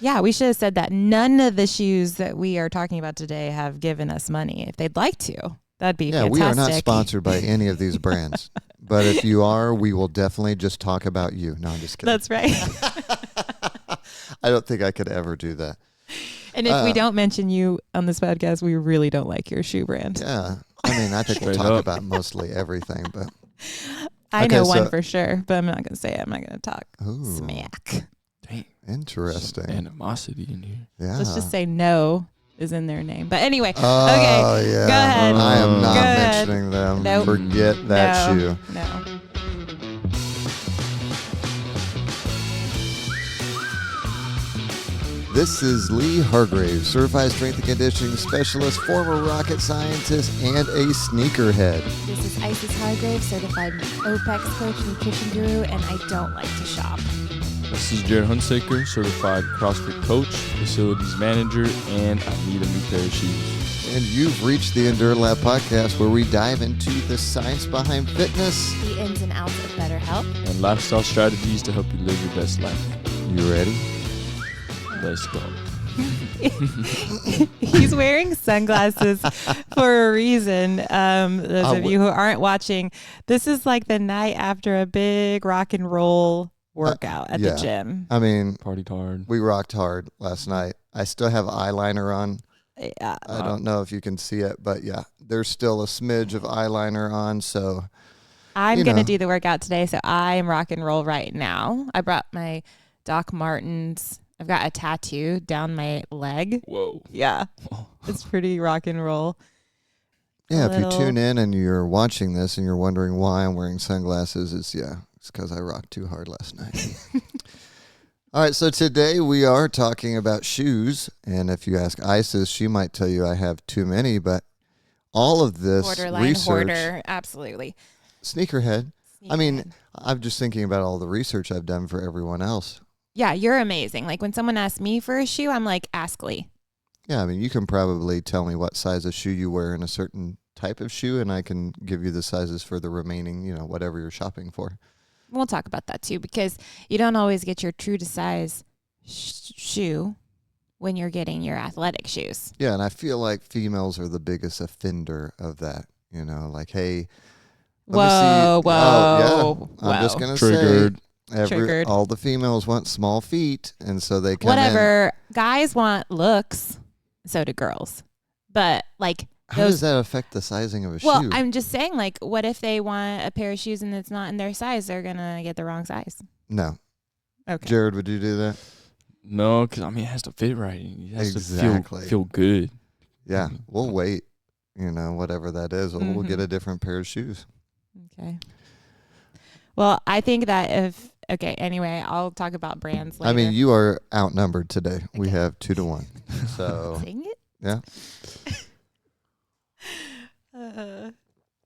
Yeah, we should have said that. None of the shoes that we are talking about today have given us money. If they'd like to, that'd be fantastic. We are not sponsored by any of these brands. But if you are, we will definitely just talk about you. No, I'm just kidding. That's right. I don't think I could ever do that. And if we don't mention you on this podcast, we really don't like your shoe brand. Yeah. I mean, I think we'll talk about mostly everything, but I know one for sure, but I'm not going to say it. I'm not going to talk smack. Dang. Interesting. Some animosity in here. Yeah. Let's just say no is in their name. But anyway, okay, yeah. go ahead. I am not Go ahead. mentioning them. Nope. Forget that shoe. No. This is Lee Hargrave, certified strength and conditioning specialist, former rocket scientist, and a sneakerhead. This is Isis Hargrave, certified OPEX coach, nutrition guru, and I don't like to shop. This is Jarod Hunsaker, certified CrossFit coach, facilities manager, and I need a new pair of shoes. And you've reached the enduraLAB podcast, where we dive into the science behind fitness, the ins and outs of better health, and lifestyle strategies to help you live your best life. You ready? Let's go. He's wearing sunglasses for a reason. Those of you who aren't watching, this is like the night after a big rock and roll workout at the gym. I mean, partied hard. We rocked hard last night. I still have eyeliner on. Yeah. I don't know if you can see it, but yeah, there's still a smidge of eyeliner on. So I'm going to do the workout today. So I'm rock and roll right now. I brought my Doc Martens. I've got a tattoo down my leg. Whoa. Yeah. It's pretty rock and roll. Yeah, if you tune in and you're watching this and you're wondering why I'm wearing sunglasses, it's because I rocked too hard last night. All right, so today we are talking about shoes. And if you ask Isis, she might tell you I have too many, but all of this borderline research. Hoarder, absolutely. Sneakerhead. I mean, I'm just thinking about all the research I've done for everyone else. Yeah, you're amazing. Like when someone asks me for a shoe, I'm like, ask Lee. Yeah, I mean, you can probably tell me what size of shoe you wear in a certain type of shoe, and I can give you the sizes for the remaining, whatever you're shopping for. We'll talk about that too, because you don't always get your true to size shoe when you're getting your athletic shoes. Yeah, and I feel like females are the biggest offender of that. Like, hey, whoa. I'm just going to Triggered. say. All the females want small feet, and so they come Whatever. Guys want looks, so do girls. But like, how does that affect the sizing of a shoe? Well, I'm just saying, like, what if they want a pair of shoes and it's not in their size? They're gonna get the wrong size. No. Okay. Jarod, would you do that? No, because it has to fit right. It has exactly. to feel good. Yeah, we'll wait. Whatever that is, we'll get a different pair of shoes. Okay. Well, I think that anyway, I'll talk about brands later. I mean, you are outnumbered today. Okay. We have 2-1. So. Dang it. Yeah.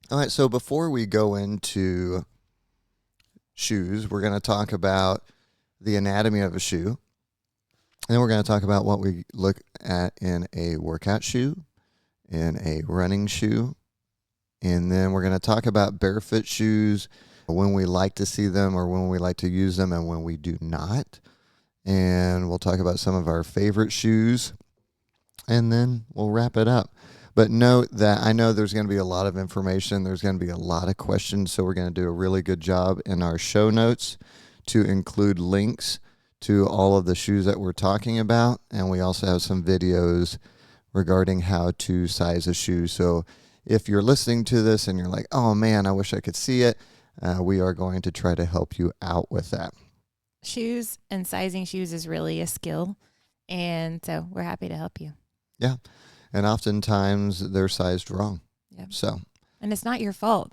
All right, so before we go into shoes, we're going to talk about the anatomy of a shoe. And then we're going to talk about what we look at in a workout shoe, in a running shoe. And then we're going to talk about barefoot shoes, when we like to see them or when we like to use them and when we do not. And we'll talk about some of our favorite shoes. And then we'll wrap it up. But note that I know there's going to be a lot of information. There's going to be a lot of questions. So we're going to do a really good job in our show notes to include links to all of the shoes that we're talking about. And we also have some videos regarding how to size a shoe. So if you're listening to this and you're like, oh man, I wish I could see it, we are going to try to help you out with that. Shoes and sizing shoes is really a skill. And so we're happy to help you. Yeah. And oftentimes they're sized wrong. Yep. So. And it's not your fault.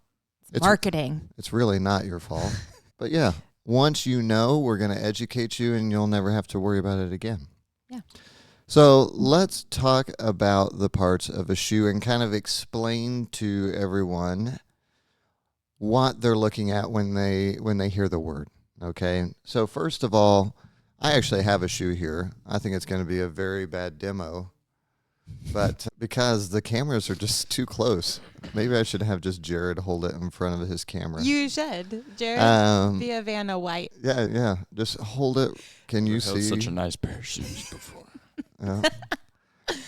It's marketing. It's really not your fault. But yeah, once you know, we're going to educate you and you'll never have to worry about it again. Yeah. So let's talk about the parts of a shoe and kind of explain to everyone what they're looking at when they hear the word. Okay. So first of all, I actually have a shoe here. I think it's going to be a very bad demo. But because the cameras are just too close, maybe I should have just Jarod hold it in front of his camera. You should. Jarod, be a Vanna White. Yeah. Just hold it. Can you see? Such a nice pair of shoes before.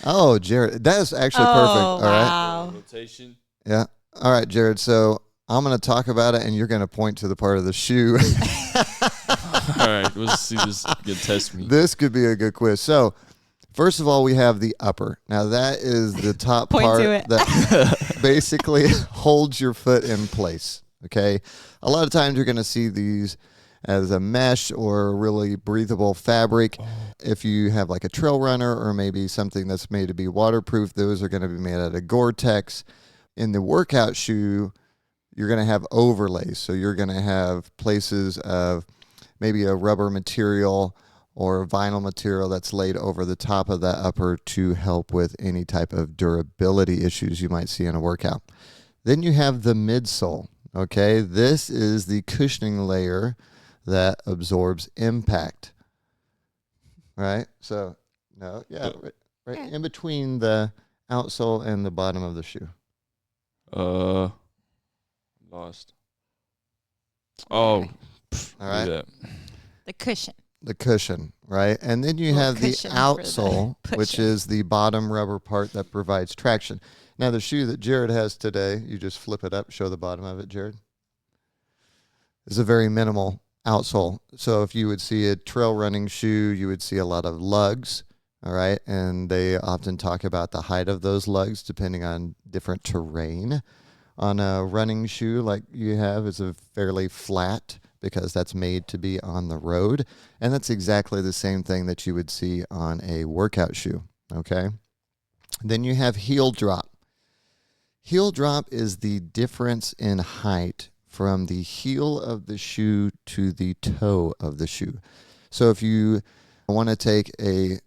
Oh, Jarod. That is actually perfect. All right. Wow. Rotation. Yeah. All right, Jarod. So I'm going to talk about it, and you're going to point to the part of the shoe. All right. Let's see this. Good test me. This could be a good quiz. So, first of all, we have the upper. Now, that is the top Point part to it. that basically holds your foot in place. Okay. A lot of times you're going to see these as a mesh or a really breathable fabric. If you have like a trail runner or maybe something that's made to be waterproof, those are going to be made out of Gore-Tex. In the workout shoe, you're going to have overlays. So you're going to have places of maybe a rubber material or a vinyl material that's laid over the top of that upper to help with any type of durability issues you might see in a workout. Then you have the midsole. Okay, this is the cushioning layer that absorbs impact. Right? So, right in between the outsole and the bottom of the shoe. Lost. Oh, all right. The cushion. The cushion, right? And then you have the outsole, which is the bottom rubber part that provides traction. Now, the shoe that Jarod has today, you just flip it up, show the bottom of it, Jarod. It's a very minimal outsole. So if you would see a trail running shoe, you would see a lot of lugs, all right? And they often talk about the height of those lugs depending on different terrain. On a running shoe like you have, it's a fairly flat because that's made to be on the road. And that's exactly the same thing that you would see on a workout shoe, okay? Then you have heel drop. Heel drop is the difference in height from the heel of the shoe to the toe of the shoe. So if you want to take a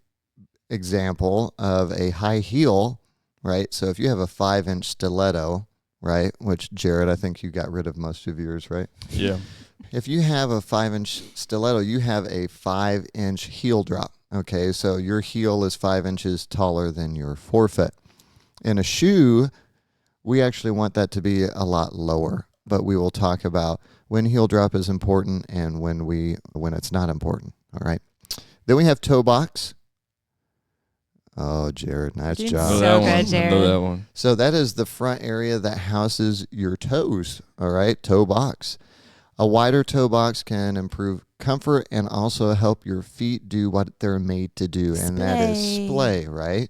example of a high heel, right? So if you have a 5-inch stiletto, right? Which, Jarod, I think you got rid of most of yours, right? Yeah. If you have a 5-inch stiletto, you have a 5-inch heel drop. Okay, so your heel is 5 inches taller than your forefoot. In a shoe, we actually want that to be a lot lower, but we will talk about when heel drop is important and when it's not important. All right. Then we have toe box. Oh, Jarod, nice job. So good, Jarod. I know that one. So that is the front area that houses your toes. All right, toe box. A wider toe box can improve comfort and also help your feet do what they're made to do, and that is splay, right?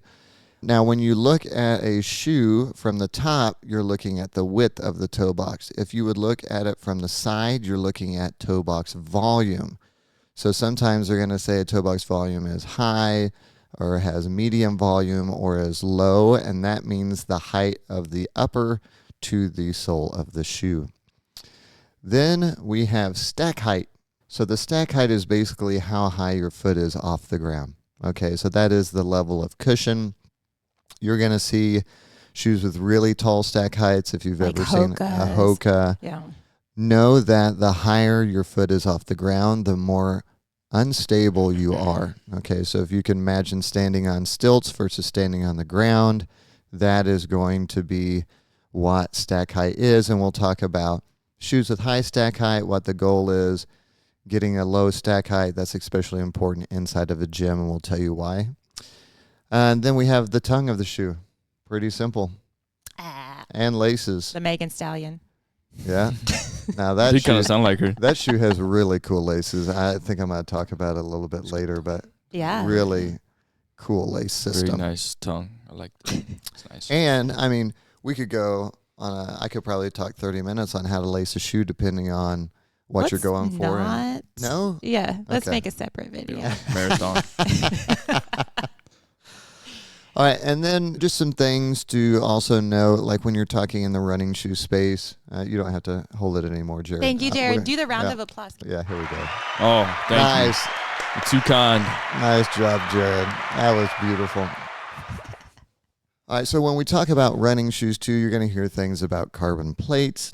Now, when you look at a shoe from the top, you're looking at the width of the toe box. If you would look at it from the side, you're looking at toe box volume. So sometimes they're going to say a toe box volume is high or has medium volume or is low, and that means the height of the upper to the sole of the shoe. Then we have stack height. So the stack height is basically how high your foot is off the ground. Okay, so that is the level of cushion. You're going to see shoes with really tall stack heights if you've ever seen a Hoka. Yeah. Know that the higher your foot is off the ground, the more unstable you are. Okay, so if you can imagine standing on stilts versus standing on the ground, that is going to be what stack height is. And we'll talk about shoes with high stack height, what the goal is. Getting a low stack height, that's especially important inside of a gym, and we'll tell you why. And then we have the tongue of the shoe. Pretty simple. And laces. The Megan Stallion. Yeah. Now that You kind of sound like her. That shoe has really cool laces. I think I'm going to talk about it a little bit later, but really cool lace system. Very nice tongue. I like that. It's nice. And, I mean, we could go on I could probably talk 30 minutes on how to lace a shoe depending on what you're going for. No? Yeah. Let's Okay. make a separate video. Yeah. Marathon. All right, and then just some things to also know, like when you're talking in the running shoe space, you don't have to hold it anymore, Jarod. Thank you, Jarod. Do the round of applause. Yeah, here we go. Oh, thank Nice. you. You're too kind. Nice job, Jarod. That was beautiful. All right, so when we talk about running shoes too, you're going to hear things about carbon plates.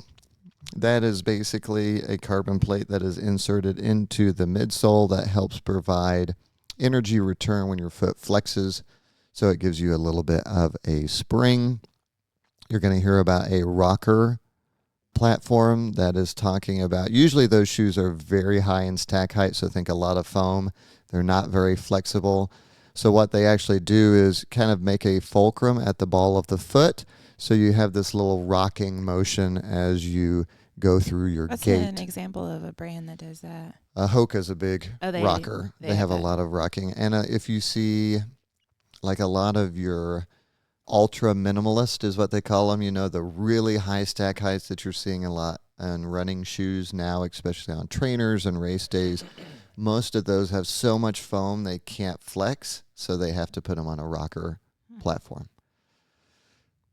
That is basically a carbon plate that is inserted into the midsole that helps provide energy return when your foot flexes. So it gives you a little bit of a spring. You're going to hear about a rocker platform that is talking about, usually those shoes are very high in stack height, so think a lot of foam. They're not very flexible. So what they actually do is kind of make a fulcrum at the ball of the foot, so you have this little rocking motion as you go through your What's gait. an example of a brand that does that? Hoka's a big rocker. They have a lot of rocking. And if you see like a lot of your ultra minimalist is what they call them, the really high stack heights that you're seeing a lot in running shoes now, especially on trainers and race days. Most of those have so much foam they can't flex, so they have to put them on a rocker platform.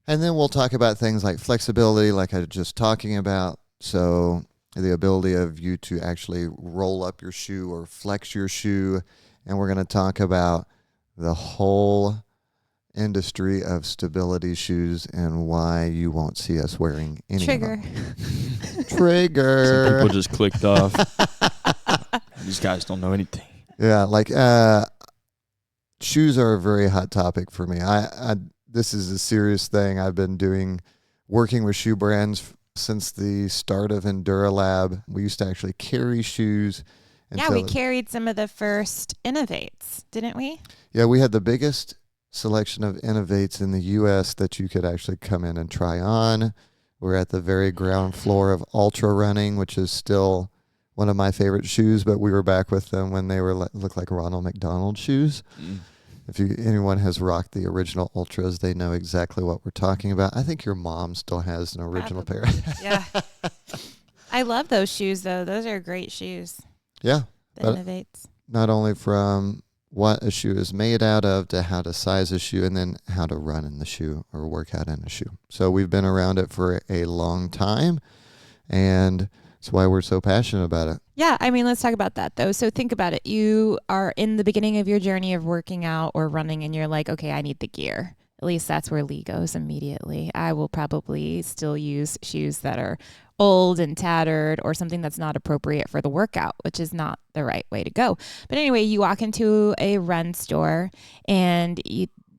And then we'll talk about things like flexibility, like I was just talking about. So the ability of you to actually roll up your shoe or flex your shoe. And we're going to talk about the whole industry of stability shoes and why you won't see us wearing any Trigger. of them. Trigger. Some people just clicked off. These guys don't know anything. Yeah, like shoes are a very hot topic for me. This is a serious thing. I've been working with shoe brands since the start of enduraLAB. We used to actually carry shoes. Yeah, we carried some of the first Innovates, didn't we? Yeah, we had the biggest selection of Innovates in the U.S. that you could actually come in and try on. We're at the very ground floor of ultra running, which is still one of my favorite shoes, but we were back with them when they were looked like Ronald McDonald shoes. If anyone has rocked the original Ultras, they know exactly what we're talking about. I think your mom still has an original pair. Yeah. I love those shoes, though. Those are great shoes. Yeah. The Innovates. Not only from what a shoe is made out of to how to size a shoe and then how to run in the shoe or work out in a shoe. So we've been around it for a long time, and that's why we're so passionate about it. Yeah, I mean, let's talk about that, though. So think about it. You are in the beginning of your journey of working out or running, and you're like, okay, I need the gear. At least that's where Lee goes immediately. I will probably still use shoes that are old and tattered or something that's not appropriate for the workout, which is not the right way to go. But anyway, you walk into a run store and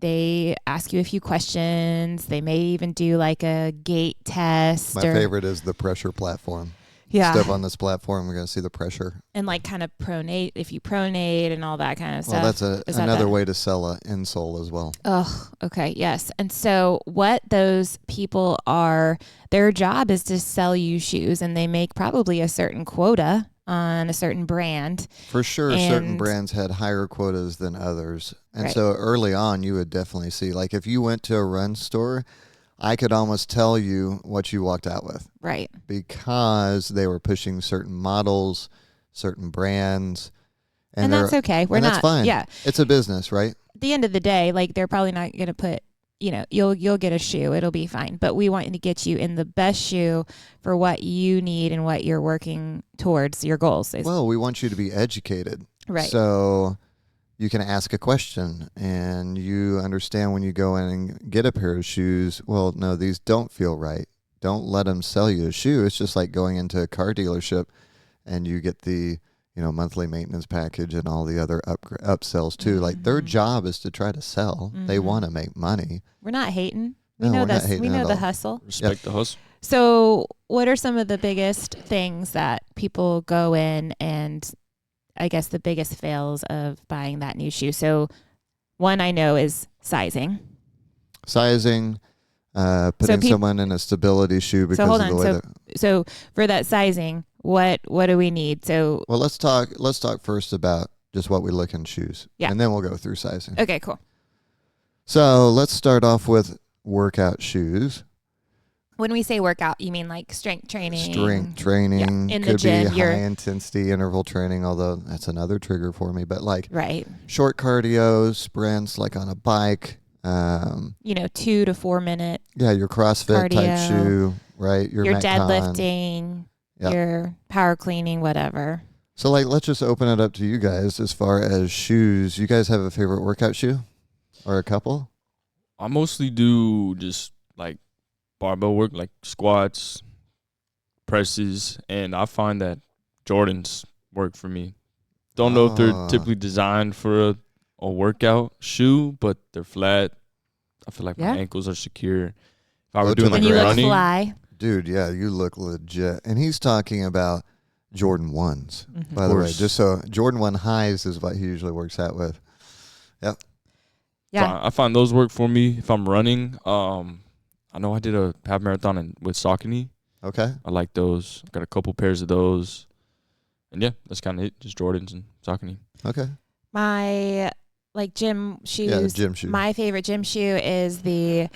they ask you a few questions. They may even do like a gait test. My favorite is the pressure platform. Yeah. Step on this platform, we're going to see the pressure. And like kind of pronate, if you pronate and all that kind of stuff. Well, that's another way to sell an insole as well. Oh, okay. Yes. And so what those people their job is to sell you shoes, and they make probably a certain quota on a certain brand. For sure, certain brands had higher quotas than others. And so early on, you would definitely see, like if you went to a run store, I could almost tell you what you walked out with. Right. Because they were pushing certain models, certain brands. And that's okay. That's fine. Yeah. It's a business, right? At the end of the day, like they're probably not going to put, you'll get a shoe. It'll be fine. But we want to get you in the best shoe for what you need and what you're working towards, your goals. Well, we want you to be educated. Right. So you can ask a question and you understand when you go in and get a pair of shoes, well, no, these don't feel right. Don't let them sell you a shoe. It's just like going into a car dealership and you get the, monthly maintenance package and all the other upsells too. Mm-hmm. Like their job is to try to sell. Mm-hmm. They want to make money. We're not hating. We know this. We know the hustle. Respect the hustle. So what are some of the biggest things that people go in and I guess the biggest fails of buying that new shoe? So one I know is sizing. Putting someone in a stability shoe because of the way that. So for that sizing, what do we need? So well, let's talk first about just what we look in shoes. Yeah. And then we'll go through sizing. Okay, cool. So let's start off with workout shoes. When we say workout, you mean like strength training? Strength training. Yeah. In the gym. Could be high intensity interval training, although that's another trigger for me. But like short cardio, sprints, like on a bike. 2 to 4 minute. Yeah, your CrossFit cardio, type shoe, right? Your deadlifting, your power cleaning, whatever. So like, let's just open it up to you guys as far as shoes. You guys have a favorite workout shoe or a couple? I mostly do just like barbell work, like squats, presses, and I find that Jordans work for me. Don't know if they're typically designed for a a workout shoe, but they're flat. I feel like Yeah. my ankles are secure. If I were Oh, doing to like And you look running, fly. Dude, yeah, you look legit. And he's talking about Jordan 1s, Mhm. by the way. course. Just so Jordan 1 highs is what he usually works out with. Yep. Yeah. I find those work for me if I'm running. I know I did a half marathon with Saucony. Okay. I like those. Got a couple pairs of those. And yeah, that's kind of it. Just Jordans and Saucony. Okay. My gym shoes. Yeah, gym shoe. My favorite gym shoe is the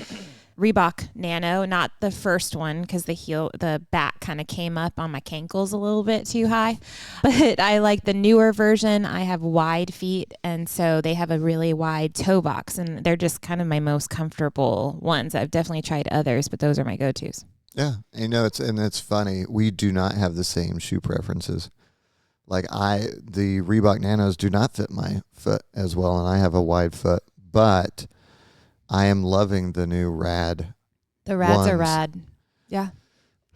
Reebok Nano, not the first one because the back kind of came up on my cankles a little bit too high. But I like the newer version. I have wide feet, and so they have a really wide toe box, and they're just kind of my most comfortable ones. I've definitely tried others, but those are my go-tos. Yeah. It's funny. We do not have the same shoe preferences. Like the Reebok Nanos do not fit my foot as well, and I have a wide foot, but I am loving the new Rad. The Rads are ones. rad. Yeah.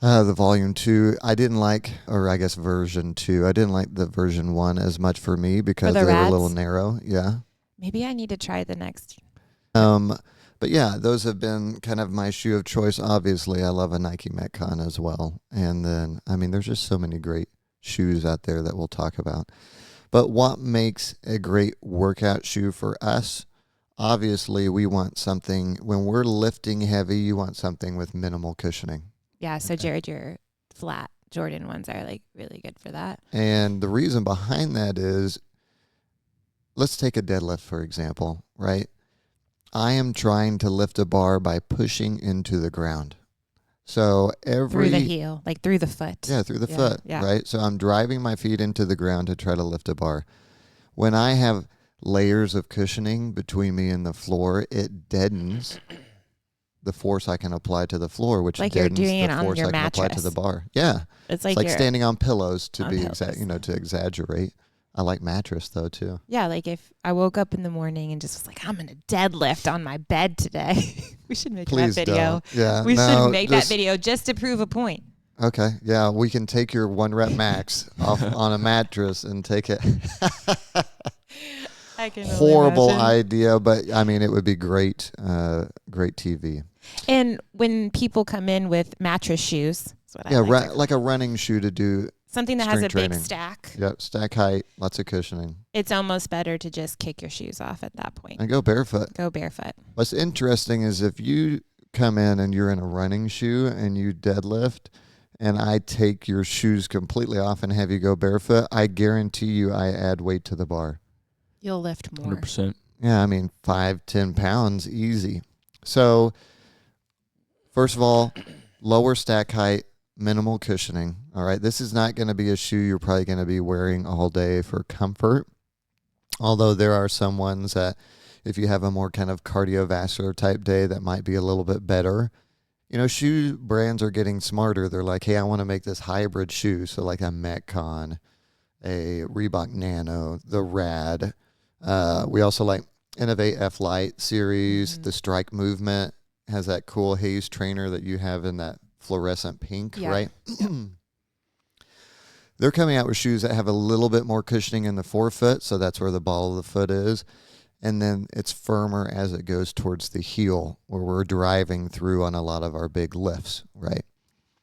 The Volume 2. I didn't like, or I guess version 2. I didn't like the version 1 as much for me because the they were a Rads? little narrow. Yeah. Maybe I need to try the next. But yeah, those have been kind of my shoe of choice. Obviously, I love a Nike Metcon as well. And then, there's just so many great shoes out there that we'll talk about. But what makes a great workout shoe for us? Obviously, we want something, when we're lifting heavy, you want something with minimal cushioning. Yeah, so Jarod, your flat Jordan ones are really good for that. And the reason behind that is, let's take a deadlift, for example, right? I am trying to lift a bar by pushing into the ground. So Through the heel, through the foot. Yeah, through the foot, yeah. right? So I'm driving my feet into the ground to try to lift a bar. When I have layers of cushioning between me and the floor, it deadens the force I can apply to the floor, which Like you're deadens doing the it on force your I can apply to mattress. the bar. Yeah, It's it's like you're- standing on pillows to on be pillows. to exaggerate. I like mattress though too. Yeah, if I woke up in the morning and just was like, I'm gonna deadlift on my bed today. We should make Please that video. don't. Yeah, We no, should make that just- video just to prove a point. Okay, yeah, we can take your 1 rep max off on a mattress and take it. I can Horrible idea, but it would be great, great TV. And when people come in with mattress shoes, that's what I Yeah, like to- like a running shoe to do. something that has a strength big training. stack. Yep, stack height, lots of cushioning, It's almost better to just kick your shoes off at that point. and go barefoot. Go barefoot. What's interesting is if you come in and you're in a running shoe and you deadlift, and I take your shoes completely off and have you go barefoot, I guarantee you I add weight to the bar. You'll lift more. 100%. Yeah, 5-10 pounds easy. So first of all, lower stack height, minimal cushioning. All right, this is not going to be a shoe you're probably going to be wearing all day for comfort. Although there are some ones that, if you have a more kind of cardiovascular type day, that might be a little bit better. Shoe brands are getting smarter. They're like, hey, I want to make this hybrid shoe. So like a Metcon, a Reebok Nano, the Rad. We also like Innovate F-Lite series. Mhm. The Strike Movement has that cool Haze trainer that you have in that fluorescent pink, Yeah. right? They're coming out with shoes that have a little bit more cushioning in the forefoot, so that's where the ball of the foot is. And then it's firmer as it goes towards the heel, where we're driving through on a lot of our big lifts, right?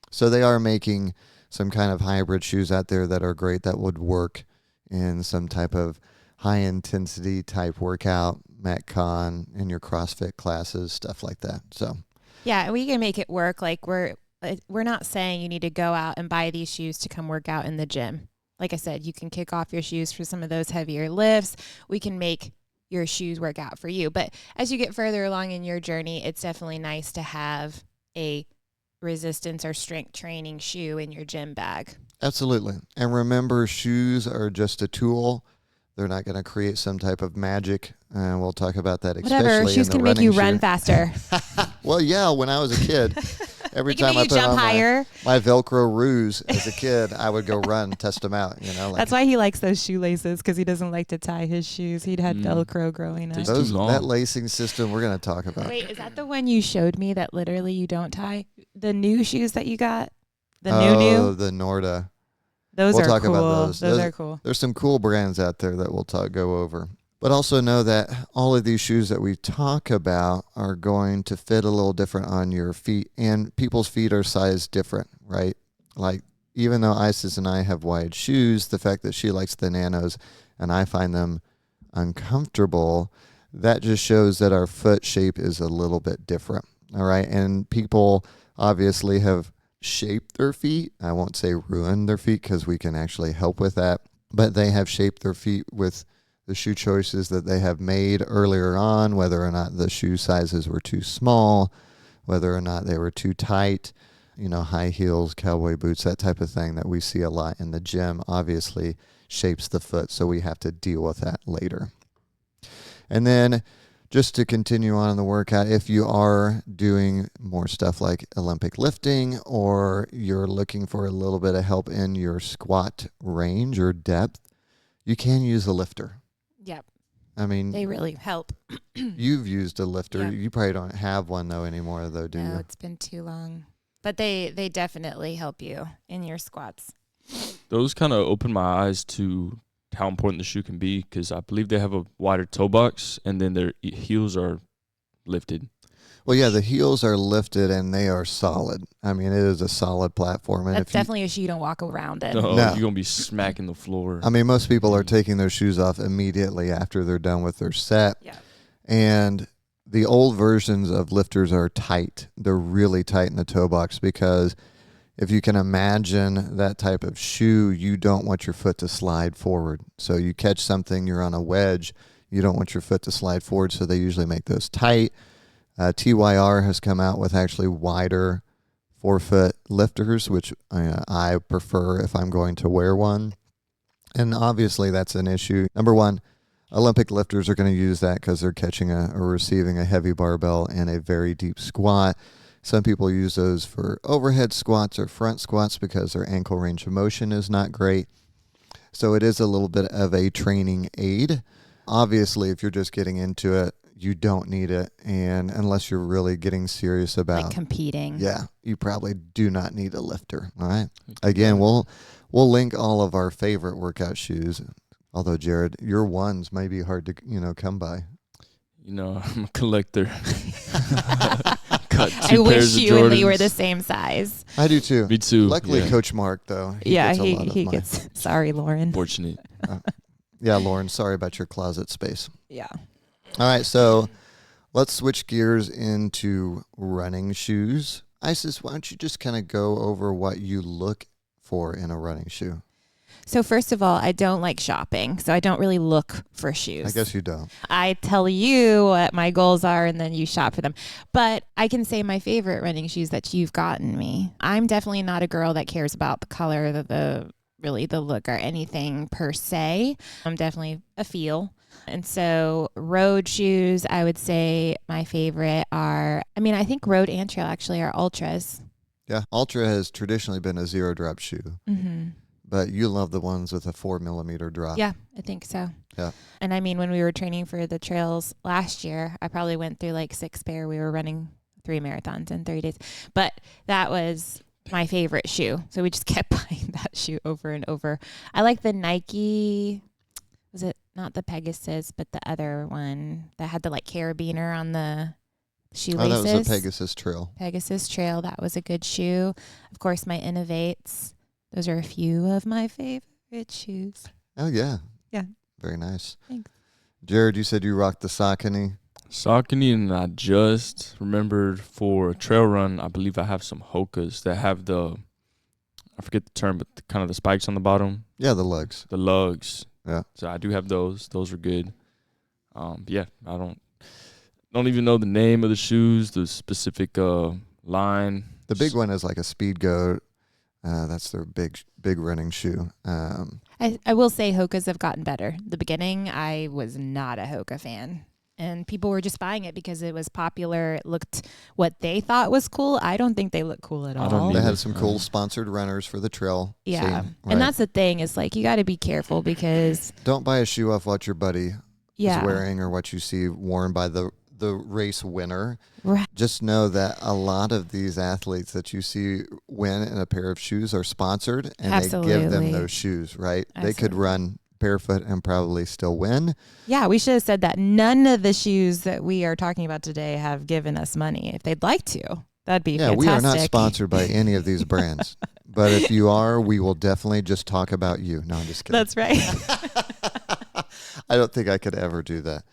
So they are making some kind of hybrid shoes out there that are great, that would work in some type of high-intensity type workout, Metcon, in your CrossFit classes, stuff like that. So Yeah, we can make it work. We're not saying you need to go out and buy these shoes to come work out in the gym. Like I said, you can kick off your shoes for some of those heavier lifts. We can make your shoes work out for you. But as you get further along in your journey, it's definitely nice to have a resistance or strength training shoe in your gym bag. absolutely. And remember, shoes are just a tool. They're not going to create some type of magic. And we'll talk about that, especially Whatever, in shoes the can make you running run faster. Well, yeah, when I was a kid, every They can time I make you put jump on higher. my Velcro ruse as a kid, I would go run, test them out. That's why he likes those shoelaces, because he doesn't like to tie his shoes. He'd had Velcro growing up. Takes too long. that lacing system we're going to talk about. Wait, is that the one you showed me that literally you don't tie? The new shoes that you got? The Oh, new? the Norda. Those we'll are talk cool. about those. Those are cool. There's some cool brands out there that we'll go over. But also know that all of these shoes that we talk about are going to fit a little different on your feet, and people's feet are sized different, right? Like, even though Isis and I have wide shoes, the fact that she likes the nanos and I find them uncomfortable, that just shows that our foot shape is a little bit different. All right. And people obviously have shaped their feet. I won't say ruined their feet because we can actually help with that, but they have shaped their feet with the shoe choices that they have made earlier on, whether or not the shoe sizes were too small, whether or not they were too tight. High heels, cowboy boots, that type of thing that we see a lot in the gym obviously shapes the foot. So we have to deal with that later. And then just to continue on in the workout, if you are doing more stuff like Olympic lifting, or you're looking for a little bit of help in your squat range or depth, you can use a lifter. Yep. I mean, They really help. you've used a lifter. Yeah. You probably don't have one though anymore though, do No, you? it's been too long. But they definitely help you in your squats. Those kind of open my eyes to how important the shoe can be, because I believe they have a wider toe box and then their heels are lifted. Well, yeah, the heels are lifted and they are solid. I mean, it is a solid platform. And That's definitely a shoe you don't walk around in. No, No. you're going to be smacking the floor. I mean, most people are taking their shoes off immediately after they're done with their set. Yeah. And the old versions of lifters are tight. They're really tight in the toe box, because if you can imagine that type of shoe, you don't want your foot to slide forward. So you catch something, you're on a wedge, you don't want your foot to slide forward, so they usually make those tight. TYR has come out with actually wider forefoot lifters, which I prefer if I'm going to wear one. And obviously that's an issue. Number one, Olympic lifters are going to use that because they're catching or receiving a heavy barbell in a very deep squat. Some people use those for overhead squats or front squats because their ankle range of motion is not great. So it is a little bit of a training aid. Obviously, if you're just getting into it, you don't need it. And unless you're really getting serious about Like competing. Yeah, you probably do not need a lifter. All right. Again, we'll link all of our favorite workout shoes. Although, Jarod, your ones may be hard to come by. I'm a collector. Got I two wish pairs of you and me were Jordans. the same size. I do too. Me too. Luckily, yeah. Coach Mark though. He gets a lot of he my- gets. Sorry, Lauren. Fortunate. Yeah, Lauren. Sorry about your closet space. Yeah. All right, so let's switch gears into running shoes. Isis, why don't you just kind of go over what you look for in a running shoe? So first of all, I don't like shopping, so I don't really look for shoes. I guess you don't. I tell you what my goals are, and then you shop for them. But I can say my favorite running shoes that you've gotten me. I'm definitely not a girl that cares about the color, the look or anything per se. I'm definitely a feel. And so road shoes, I would say my favorite are, I think road and trail actually are Ultras. Yeah, Ultra has traditionally been a zero drop shoe, Mm-hmm. but you love the ones with a 4mm drop. Yeah, I think so. Yeah. And when we were training for the trails last year, I probably went through like 6 pair. We were running 3 marathons in 30 days. But that was my favorite shoe. So we just kept buying that shoe over and over. I like the Nike, was it not the Pegasus, but the other one that had the like carabiner on the shoelaces. Oh, that was the Pegasus Trail. Pegasus Trail. That was a good shoe. Of course, my Innovates. Those are a few of my favorite shoes. Oh, yeah. Yeah. Very nice. Thanks. Jarod, you said you rocked the Saucony. Saucony, and I just remembered for a trail run, I believe I have some Hokas that have I forget the term, but kind of the spikes on the bottom. Yeah, the lugs. The lugs. Yeah. So I do have those. Those are good. Yeah, I don't even know the name of the shoes, the specific line. The big one is like a Speed Goat. That's their big running shoe. I will say Hokas have gotten better. The beginning, I was not a Hoka fan. And people were just buying it because it was popular. It looked what they thought was cool. I don't think they look cool at I don't all. They either. had some cool sponsored runners for the trail. Yeah. scene, right? And that's the thing is like you got to be careful because, Don't buy a shoe off what your buddy yeah. is wearing or what you see worn by the race winner. Right. Just know that a lot of these athletes that you see win in a pair of shoes are sponsored, and they give them Absolutely. those shoes, right? They could Absolutely. run barefoot and probably still win. Yeah, we should have said that. None of the shoes that we are talking about today have given us money. If they'd like to, that'd be fantastic. We are not sponsored by any of these brands. But if you are, we will definitely just talk about you. No, I'm just kidding. That's right. I don't think I could ever do that.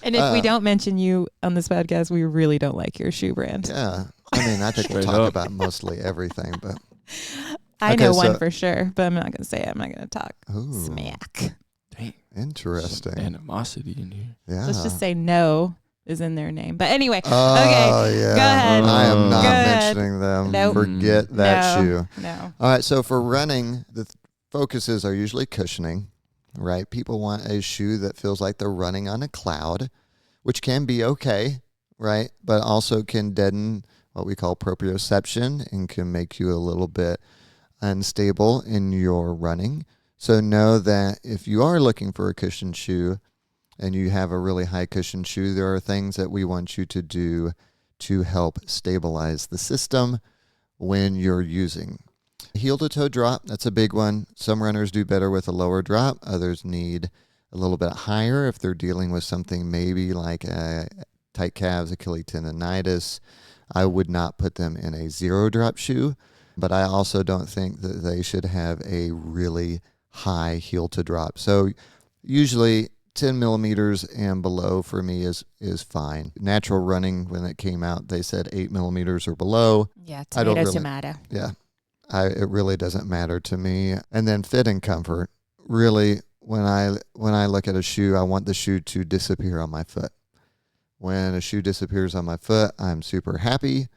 And if we don't mention you on this podcast, we really don't like your shoe brand. Yeah. I mean, I think we'll talk about mostly everything, but I know one for sure, but I'm not going to say it. I'm not going to talk smack. Dang. Interesting. Some animosity in here. Yeah. Let's just say no is in their name. But anyway, okay, yeah. go ahead. I am not Go ahead. mentioning them. Nope. Forget that shoe. No. All right, so for running, the focuses are usually cushioning, right? People want a shoe that feels like they're running on a cloud, which can be okay, right? But also can deaden what we call proprioception and can make you a little bit unstable in your running. So know that if you are looking for a cushion shoe and you have a really high cushion shoe, there are things that we want you to do to help stabilize the system when you're using. Heel to toe drop, that's a big one. Some runners do better with a lower drop. Others need a little bit higher if they're dealing with something maybe like tight calves, Achilles tendonitis. I would not put them in a zero drop shoe, but I also don't think that they should have a really high heel to drop. So usually 10 millimeters and below for me is fine. Natural running, when it came out, they said 8 millimeters or below. Yeah, tomato. Yeah, it really doesn't matter to me. And then fit and comfort. Really, when I look at a shoe, I want the shoe to disappear on my foot. When a shoe disappears on my foot, I'm super happy,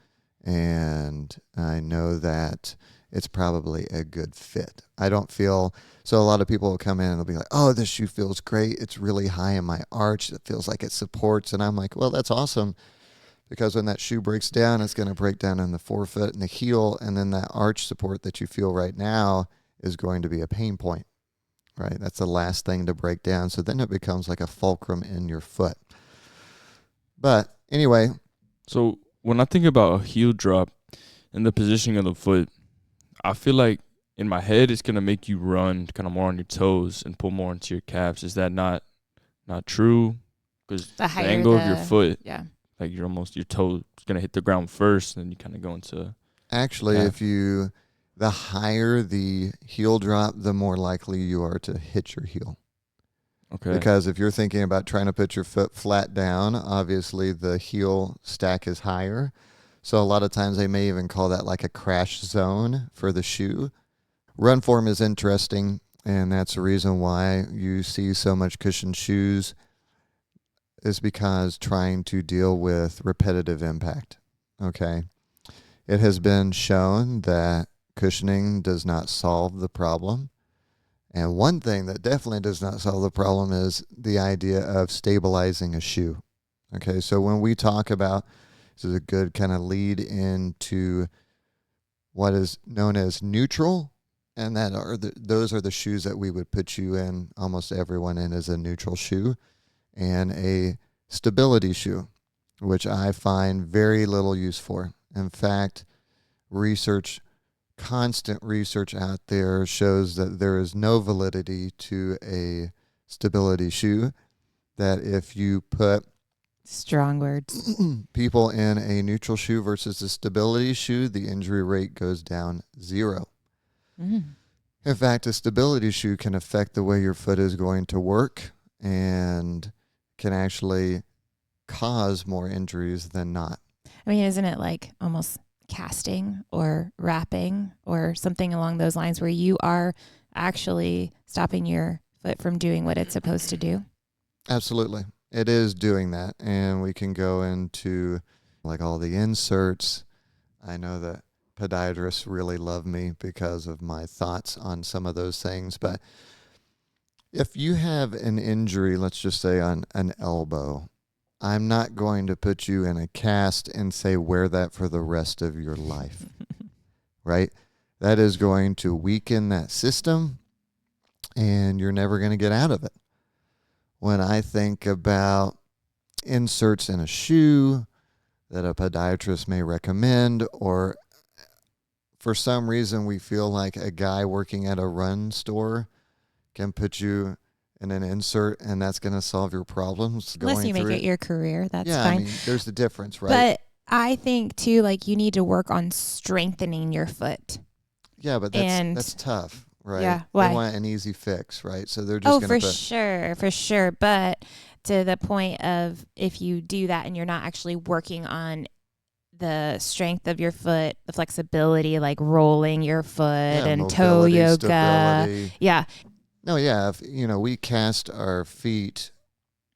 and I know that it's probably a good fit. I don't feel, so a lot of people will come in and they'll be like, oh, this shoe feels great. It's really high in my arch. It feels like it supports. And I'm like, well, that's awesome, because when that shoe breaks down, it's going to break down in the forefoot and the heel, and then that arch support that you feel right now is going to be a pain point, right? That's the last thing to break down. So then it becomes like a fulcrum in your foot. But anyway. So when I think about a heel drop and the positioning of the foot, I feel like in my head it's going to make you run kind of more on your toes and pull more into your calves. Is that not true? Because the angle of your foot, like your toe is going to hit the ground first, and then you kind of go into. Actually, the higher the heel drop, the more likely you are to hit your heel. Okay. Because if you're thinking about trying to put your foot flat down, obviously the heel stack is higher. So a lot of times they may even call that like a crash zone for the shoe. Run form is interesting, and that's the reason why you see so much cushioned shoes, is because trying to deal with repetitive impact. Okay. It has been shown that cushioning does not solve the problem. And one thing that definitely does not solve the problem is the idea of stabilizing a shoe. Okay, so when we talk about, this is a good kind of lead into what is known as neutral, and those are the shoes that we would put you in, almost everyone in, as a neutral shoe, and a stability shoe, which I find very little use for. In fact, constant research out there shows that there is no validity to a stability shoe, that if you put strong words people in a neutral shoe versus a stability shoe, the injury rate goes down 0. In fact, a stability shoe can affect the way your foot is going to work and can actually cause more injuries than not. I mean, isn't it like almost casting or wrapping or something along those lines, where you are actually stopping your foot from doing what it's supposed to do? Absolutely. It is doing that. And we can go into like all the inserts. I know that podiatrists really love me because of my thoughts on some of those things. But if you have an injury, let's just say on an elbow, I'm not going to put you in a cast and say wear that for the rest of your life, right? That is going to weaken that system, and you're never going to get out of it. When I think about inserts in a shoe that a podiatrist may recommend, or for some reason we feel like a guy working at a run store can put you in an insert, and that's going to solve your problems going Unless you make through it your career, that's yeah, fine. I mean, there's the difference, right? But I think too, like you need to work on strengthening your foot. Yeah, but that's tough, right? Yeah, They why? want an easy fix, right? So they're just going to put for sure. But to the point of if you do that and you're not actually working on the strength of your foot, the flexibility, like rolling your foot and toe mobility, yoga. stability. Yeah. No, yeah, if we cast our feet,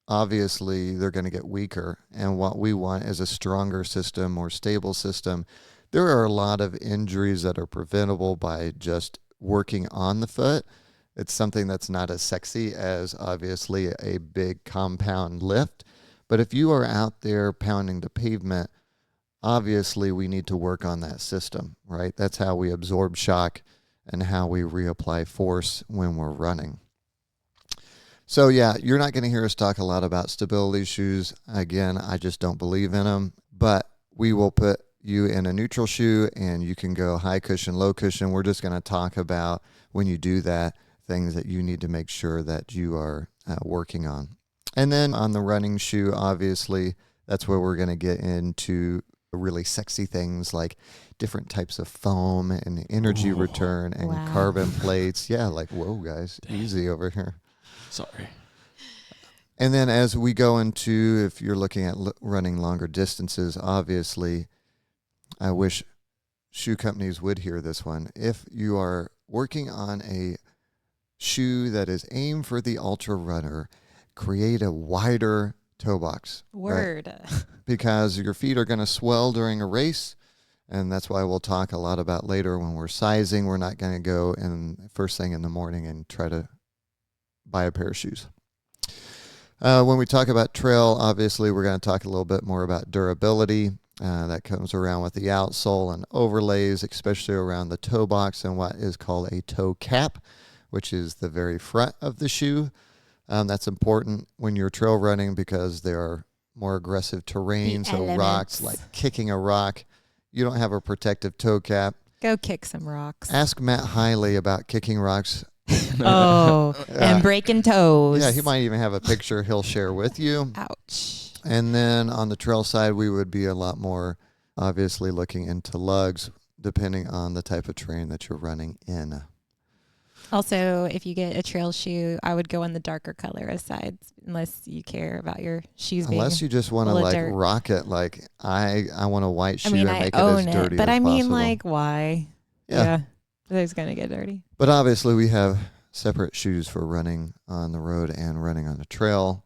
obviously they're going to get weaker, and what we want is a stronger system, more stable system. There are a lot of injuries that are preventable by just working on the foot. It's something that's not as sexy as obviously a big compound lift, but if you are out there pounding the pavement, obviously we need to work on that system, right? That's how we absorb shock and how we reapply force when we're running. So yeah, you're not going to hear us talk a lot about stability shoes. Again, I just don't believe in them, but we will put you in a neutral shoe and you can go high cushion, low cushion. We're just going to talk about when you do that, things that you need to make sure that you are working on. And then on the running shoe, obviously, that's where we're going to get into really sexy things like different types of foam and energy return and carbon plates. Yeah, like, whoa, guys, easy over here. Sorry. And then as we go into, if you're looking at running longer distances, obviously, I wish shoe companies would hear this one. If you are working on a shoe that is aimed for the ultra runner, create a wider toe box. Word. Right? Because your feet are going to swell during a race, and that's why we'll talk a lot about later when we're sizing. We're not going to go in first thing in the morning and try to buy a pair of shoes. When we talk about trail, obviously we're going to talk a little bit more about durability. That comes around with the outsole and overlays, especially around the toe box and what is called a toe cap, which is the very front of the shoe. That's important when you're trail running because there are more aggressive terrain, so rocks, like kicking a rock. You don't have a protective toe cap. Go kick some rocks. Ask Matt Hiley about kicking rocks. And breaking toes. Yeah, he might even have a picture he'll share with you. Ouch. And then on the trail side, we would be a lot more obviously looking into lugs, depending on the type of terrain that you're running in. Also, if you get a trail shoe, I would go in the darker color aside, unless you care about your shoes being unless you just want to like dirt. rock it. Like I want a white shoe and make I own it as dirty but as I mean, possible. like, why? Yeah. It's gonna get dirty. But obviously, we have separate shoes for running on the road and running on the trail.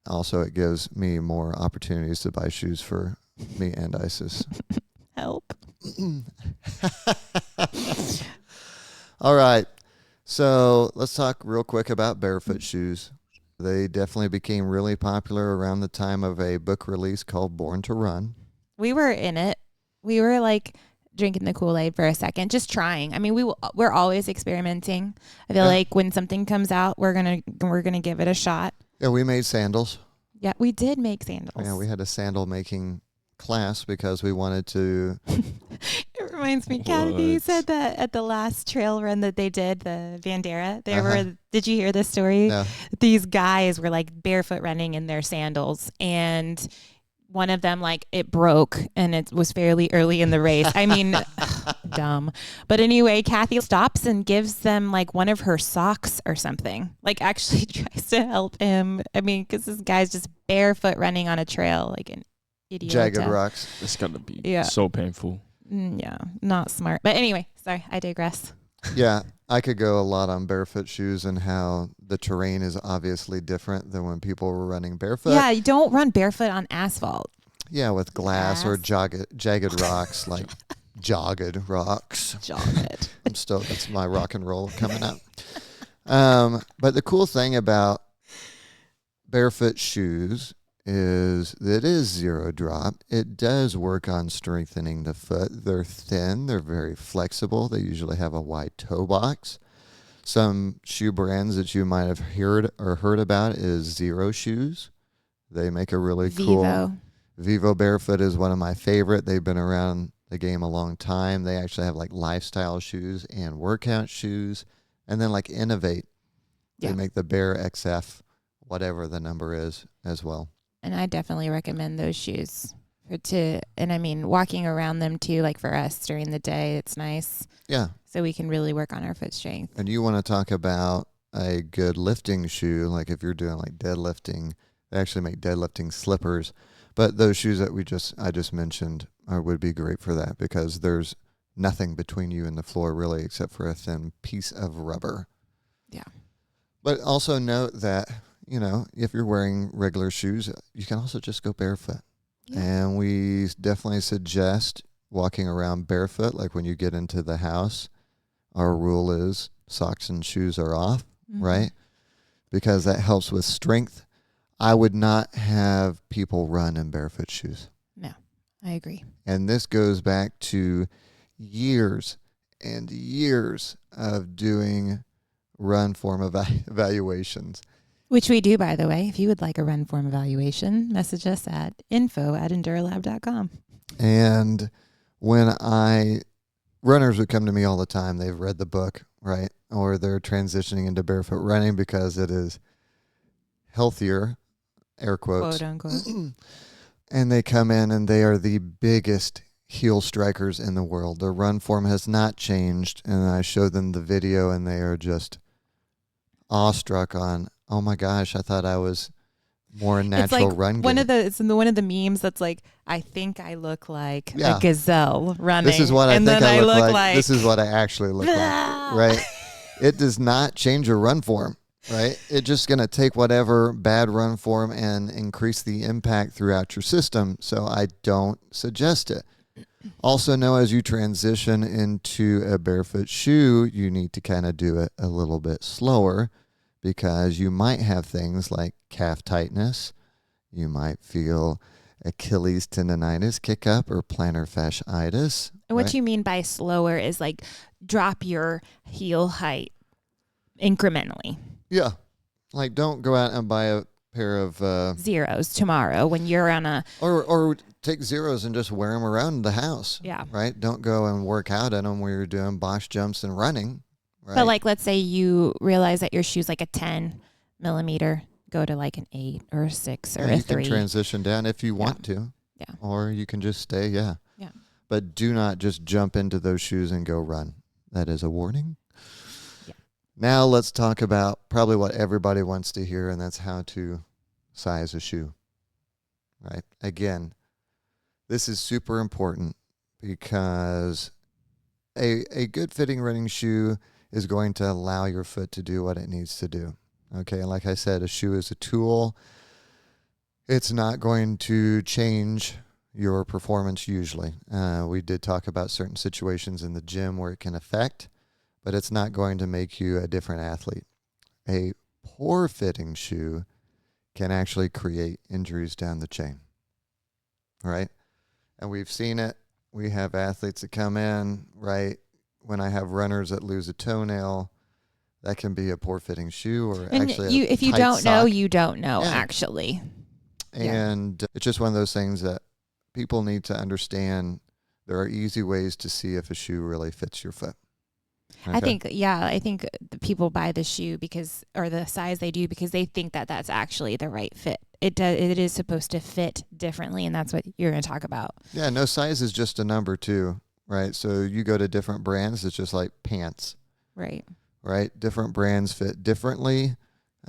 Also, it gives me more opportunities to buy shoes for me and Isis. Help. All right. So let's talk real quick about barefoot shoes. They definitely became really popular around the time of a book release called Born to Run. We were in it. We were like drinking the Kool-Aid for a second, just trying. I mean, we're always experimenting. I feel like when something comes out, we're gonna give it a shot. Yeah, we made sandals. Yeah, we did make sandals. Yeah, we had a sandal making class because we wanted to. It reminds me, Kathy said that at the last trail run that they did, the Bandera, did you hear this story? No. These guys were like barefoot running in their sandals, and one of them, like, it broke, and it was fairly early in the race. I mean, dumb. But anyway, Kathy stops and gives them like one of her socks or something, like actually tries to help him. I mean, because this guy's just barefoot running on a trail like an idiot. Jagged rocks. It's going to be so painful. Yeah, not smart. But anyway, sorry, I digress. Yeah, I could go a lot on barefoot shoes and how the terrain is obviously different than when people were running barefoot. Yeah, you don't run barefoot on asphalt. Yeah, with glass or jagged rocks, like jogged rocks. Jogged. That's my rock and roll coming up. But the cool thing about barefoot shoes is that it is zero drop. It does work on strengthening the foot. They're thin. They're very flexible. They usually have a wide toe box. Some shoe brands that you might have heard about is Zero Shoes. They make a really cool. Vivo Barefoot is one of my favorite. They've been around the game a long time. They actually have like lifestyle shoes and workout shoes. And then like Innovate, They Yeah. make the Bare XF, whatever the number is, as well. And I definitely recommend those shoes and I mean, walking around them too, like for us during the day, it's nice. Yeah. So we can really work on our foot strength. And you want to talk about a good lifting shoe, like if you're doing like deadlifting, they actually make deadlifting slippers. But those shoes that I just mentioned would be great for that because there's nothing between you and the floor really except for a thin piece of rubber. Yeah. But also note that, if you're wearing regular shoes, you can also just go barefoot. Yeah. And we definitely suggest walking around barefoot, like when you get into the house. Our rule is socks and shoes are off, right? Because that helps with strength. I would not have people run in barefoot shoes. No, I agree. And this goes back to years and years of doing run form evaluations. Which we do, by the way. If you would like a run form evaluation, message us at info@enduraLAB.com. And when runners would come to me all the time, they've read the book, right? Or they're transitioning into barefoot running because it is healthier, air quotes. Quote unquote. And they come in and they are the biggest heel strikers in the world. Their run form has not changed. And I show them the video and they are just awestruck on, oh my gosh, I thought I was more natural it's like run one game. it's one of the memes that's like, I think I look like Yeah. a gazelle running. This is what I and think then I look like. like. This is what I actually look like, right? It does not change your run form, right? It's just going to take whatever bad run form and increase the impact throughout your system. So I don't suggest it. Also know as you transition into a barefoot shoe, you need to kind of do it a little bit slower because you might have things like calf tightness. You might feel Achilles tendonitis kick up or plantar fasciitis. And what right? you mean by slower is like drop your heel height incrementally. Yeah. Like don't go out and buy a pair of Zeros tomorrow when you're on a... or take zeros and just wear them around the house. Yeah. Right? Don't go and work out in them where you're doing box jumps and running. Right? But like, let's say you realize that your shoe's like a 10 millimeter, go to like an 8 or a 6 or a you 3. can transition down if you want to. Yeah. Or you can just stay, yeah. Yeah. But do not just jump into those shoes and go run. That is a warning. Yeah. Now let's talk about probably what everybody wants to hear, and that's how to size a shoe. Right? Again, this is super important because a good fitting running shoe is going to allow your foot to do what it needs to do. Okay, and like I said, a shoe is a tool. It's not going to change your performance usually. We did talk about certain situations in the gym where it can affect, but it's not going to make you a different athlete. A poor fitting shoe can actually create injuries down the chain. Right? And we've seen it. We have athletes that come in, right? When I have runners that lose a toenail, that can be a poor fitting shoe or And actually if you tight don't know, sock. you don't know, Yeah. actually. And it's just one of those things that people need to understand. There are easy ways to see if a shoe really fits your foot. I think the people buy the shoe or the size they do because they think that that's actually the right fit. It is supposed to fit differently, and that's what you're going to talk about. Yeah, no, size is just a number too, right? So you go to different brands, it's just like pants, Right. right? Different brands fit differently.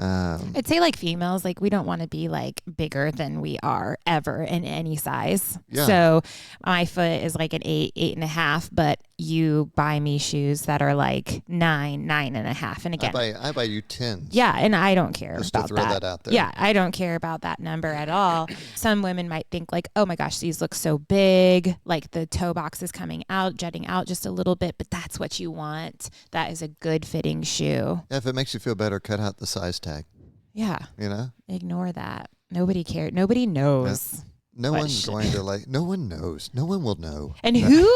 I'd say like females, like we don't want to be like bigger than we are ever in any size. Yeah. So my foot is like an 8.5, but you buy me shoes that are like 9.5. And again, I buy you 10s. yeah, and I don't care Just about to throw that out there. Yeah, I don't care about that number at all. Some women might think like, oh my gosh, these look so big. Like the toe box is coming out, jutting out just a little bit, but that's what you want. That is a good fitting shoe. If it makes you feel better, cut out the size tag. Yeah. You know? Ignore that. Nobody cares. Nobody knows. No What one's going to like, no one knows. No one will know. And who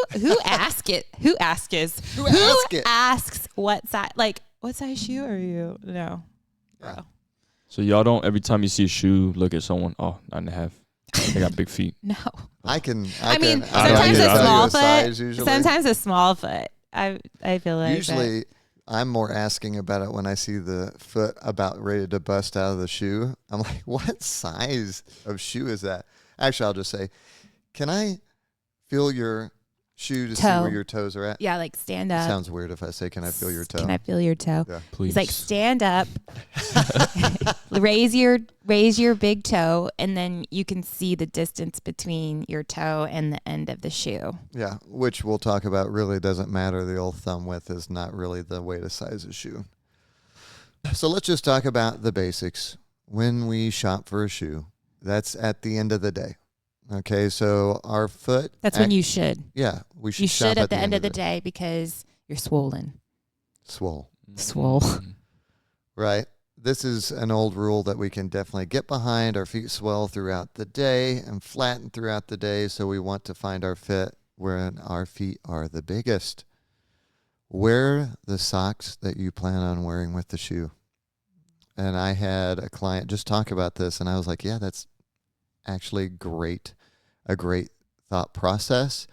asks it? Who asks? Who ask it? Asks what size? Like, what size shoe are you? No. Yeah. Bro. So y'all don't, every time you see a shoe, look at someone, 9.5. They got big feet. No. I mean, sometimes a tell you small size foot. usually. Sometimes a small foot. I feel like Usually, I'm more asking about it when I see the foot about ready to bust out of the shoe. I'm like, what size of shoe is that? Actually, I'll just say, can I feel your shoe to see Toe. where your toes are at? Yeah, like stand It up. sounds weird if I say, can I feel your toe? Can I feel your toe? Yeah. Please. He's like, stand up, raise your big toe, and then you can see the distance between your toe and the end of the shoe. Yeah, which we'll talk about really doesn't matter. The old thumb width is not really the way to size a shoe. So let's just talk about the basics. When we shop for a shoe, that's at the end of the day. Okay, so our foot. That's when you should. Yeah, we should You shop should at the end of the day because you're swollen. Swole. Swole. Right. This is an old rule that we can definitely get behind. Our feet swell throughout the day and flatten throughout the day, so we want to find our fit when our feet are the biggest. Wear the socks that you plan on wearing with the shoe. And I had a client just talk about this, and I was like, yeah, that's actually a great thought process.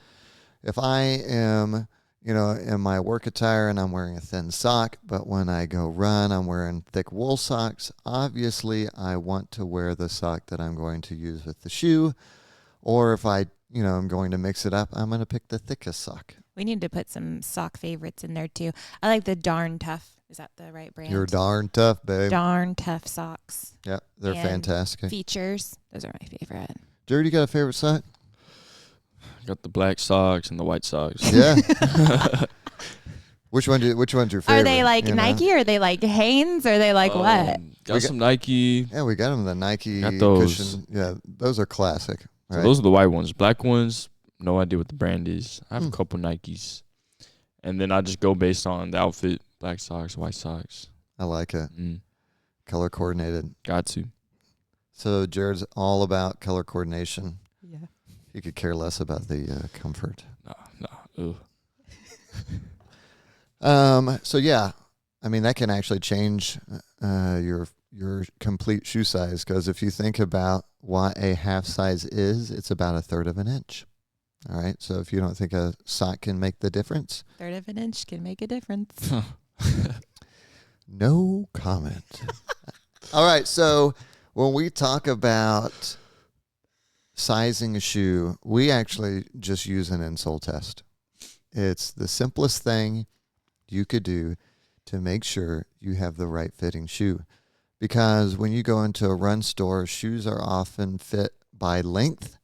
If I am, in my work attire and I'm wearing a thin sock, but when I go run, I'm wearing thick wool socks, obviously I want to wear the sock that I'm going to use with the shoe. Or if I'm going to mix it up, I'm going to pick the thickest sock. We need to put some sock favorites in there too. I like the Darn Tough. Is that the right brand? You're darn tough, babe. Darn Tough socks. Yeah, they're And fantastic. Features. Those are my favorite. Jared, you got a favorite sock? Got the black socks and the white socks. Yeah. Which one's your favorite? Are they like Nike or are they like Hanes or are they like what? Got some Nike. Yeah, we got them, the Nike Got those. cushion. Yeah, those are classic. Right? So those are the white ones. Black ones, no idea what the brand is. I have a couple Nikes. And then I just go based on the outfit. Black socks, white socks. I like it. Color coordinated. Got to. So Jared's all about color coordination. Yeah. He could care less about the comfort. No. So yeah, I mean that can actually change your complete shoe size, because if you think about what a half size is, it's about 1/3 of an inch. All right. So if you don't think a sock can make the difference, 1/3 of an inch can make a difference. no comment. All right. So when we talk about sizing a shoe, we actually just use an insole test. It's the simplest thing you could do to make sure you have the right fitting shoe. Because when you go into a run store, shoes are often fit by length,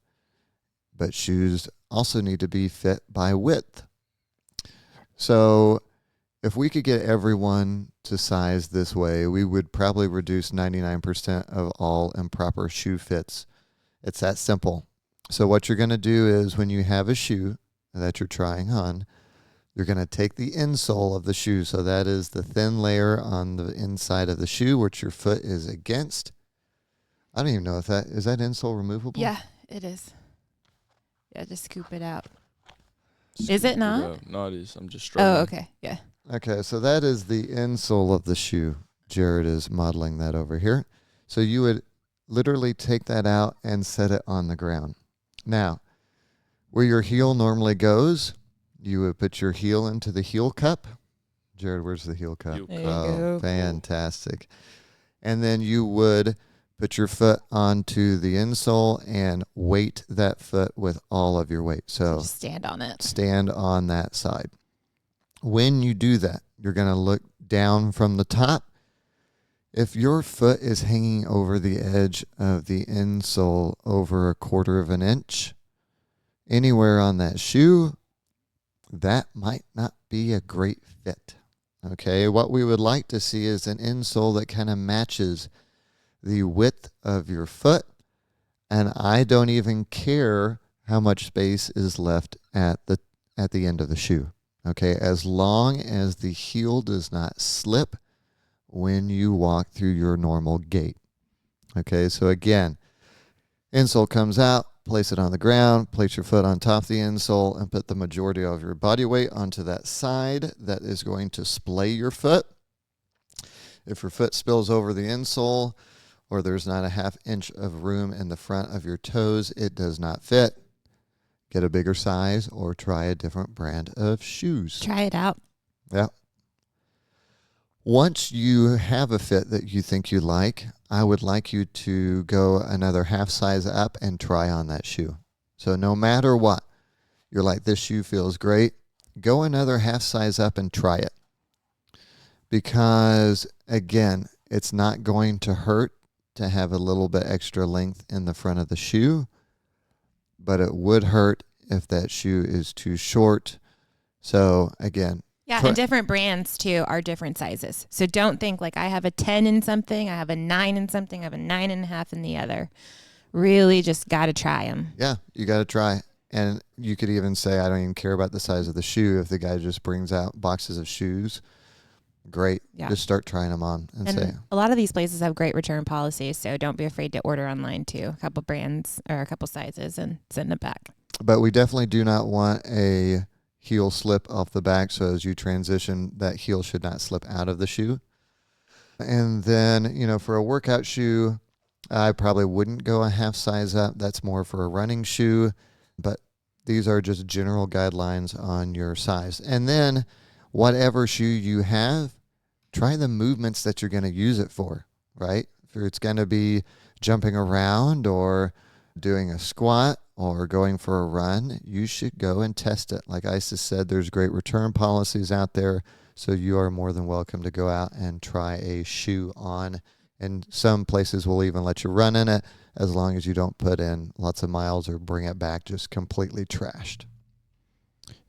but shoes also need to be fit by width. So if we could get everyone to size this way, we would probably reduce 99% of all improper shoe fits. It's that simple. So what you're going to do is when you have a shoe that you're trying on, you're going to take the insole of the shoe. So that is the thin layer on the inside of the shoe, which your foot is against. I don't even know if is that insole removable? Yeah, it is. Yeah, just scoop it out. Is it not? No, it is. I'm just struggling. Oh, okay. Yeah. Okay, so that is the insole of the shoe. Jared is modeling that over here. So you would literally take that out and set it on the ground. Now, where your heel normally goes, you would put your heel into the heel cup. Jared, where's the heel cup? Heel There you Oh, go. fantastic. And then you would put your foot onto the insole and weight that foot with all of your weight. So Just stand on it. stand on that side. When you do that, you're going to look down from the top. If your foot is hanging over the edge of the insole over 1/4 of an inch, anywhere on that shoe, that might not be a great fit. Okay, what we would like to see is an insole that kind of matches the width of your foot, and I don't even care how much space is left at the end of the shoe. Okay, as long as the heel does not slip when you walk through your normal gait. Okay, so again, insole comes out, place it on the ground, place your foot on top of the insole, and put the majority of your body weight onto that side that is going to splay your foot. If your foot spills over the insole, or there's not a 1/2 inch of room in the front of your toes, it does not fit. Get a bigger size or try a different brand of shoes. Try it out. Yeah. Once you have a fit that you think you like, I would like you to go another half size up and try on that shoe. So no matter what, you're like, this shoe feels great, go another half size up and try it. Because, again, it's not going to hurt to have a little bit extra length in the front of the shoe, but it would hurt if that shoe is too short. So, again, yeah, and different brands, too, are different sizes. So don't think like I have a 10 in something, I have a 9 in something, I have a 9.5 in the other. Really just got to try them. Yeah, you got to try. And you could even say, I don't even care about the size of the shoe. If the guy just brings out boxes of shoes, great. Yeah. Just start trying them on and say. A lot of these places have great return policies, so don't be afraid to order online, too. A couple brands or a couple sizes and send it back. But we definitely do not want a heel slip off the back, so as you transition, that heel should not slip out of the shoe. And then, you know, for a workout shoe, I probably wouldn't go a half size up. That's more for a running shoe, but these are just general guidelines on your size. And then whatever shoe you have, try the movements that you're going to use it for, right? If it's going to be jumping around or doing a squat or going for a run, you should go and test it. Like Isis said, there's great return policies out there, so you are more than welcome to go out and try a shoe on. And some places will even let you run in it as long as you don't put in lots of miles or bring it back just completely trashed.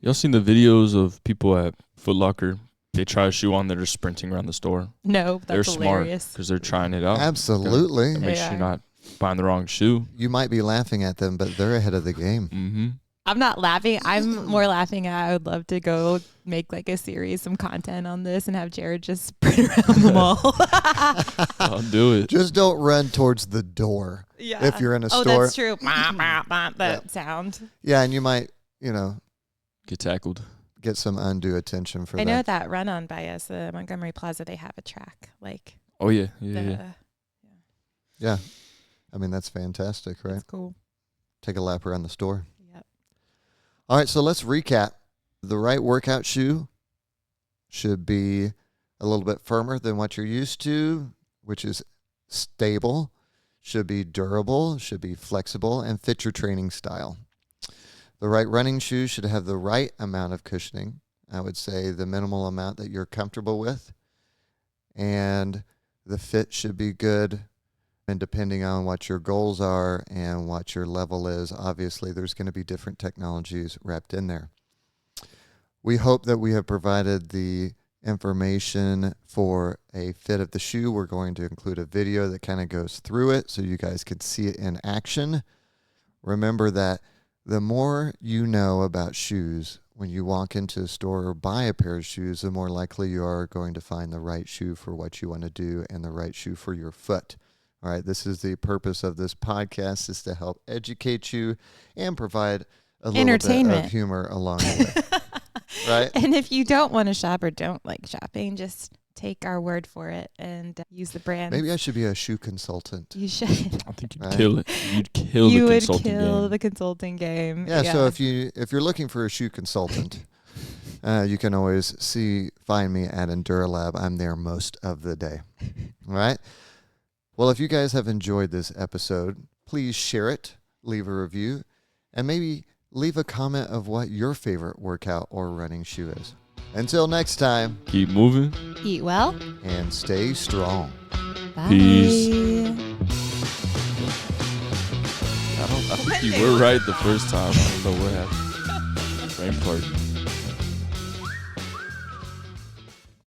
Y'all seen the videos of people at Foot Locker? They try a shoe on, they're just sprinting around the store. No, that's they're hilarious. Smart because they're trying it out. Absolutely. It makes you not buying the wrong shoe. You might be laughing at them, but they're ahead of the game. Mm-hmm. I'm not laughing. I'm more laughing at I would love to go make like a series, some content on this and have Jarod just sprint around the mall. I'll do it. Just don't run towards the door. Yeah. If you're in a store. Oh, that's true. That sound. Yeah, and you might, you know, Get tackled. get some undue attention for I that. know that run on by us, the Montgomery Plaza, they have a track. Like Oh, yeah. Yeah. Yeah. I mean, that's fantastic, right? That's cool. Take a lap around the store. Yep. All right, so let's recap. The right workout shoe should be a little bit firmer than what you're used to, which is stable, should be durable, should be flexible, and fit your training style. The right running shoe should have the right amount of cushioning. I would say the minimal amount that you're comfortable with. And the fit should be good. And depending on what your goals are and what your level is, obviously there's going to be different technologies wrapped in there. We hope that we have provided the information for a fit of the shoe. We're going to include a video that kind of goes through it so you guys can see it in action. Remember that the more you know about shoes, when you walk into a store or buy a pair of shoes, the more likely you are going to find the right shoe for what you want to do and the right shoe for your foot. All right, this is the purpose of this podcast, is to help educate you and provide a little bit of humor along the way. Right? And if you don't want to shop or don't like shopping, just take our word for it and use the brand. Maybe I should be a shoe consultant. You should. I think you'd kill it. You'd kill You the would consulting kill game. the consulting game. Yeah, so if you're looking for a shoe consultant, you can always find me at enduraLAB. I'm there most of the day. All right? Well, if you guys have enjoyed this episode, please share it, leave a review, and maybe leave a comment of what your favorite workout or running shoe is. Until next time, Keep moving. Eat well. and stay strong. Bye. Peace. I think you were right the first time. I don't know what happened. Brain fart.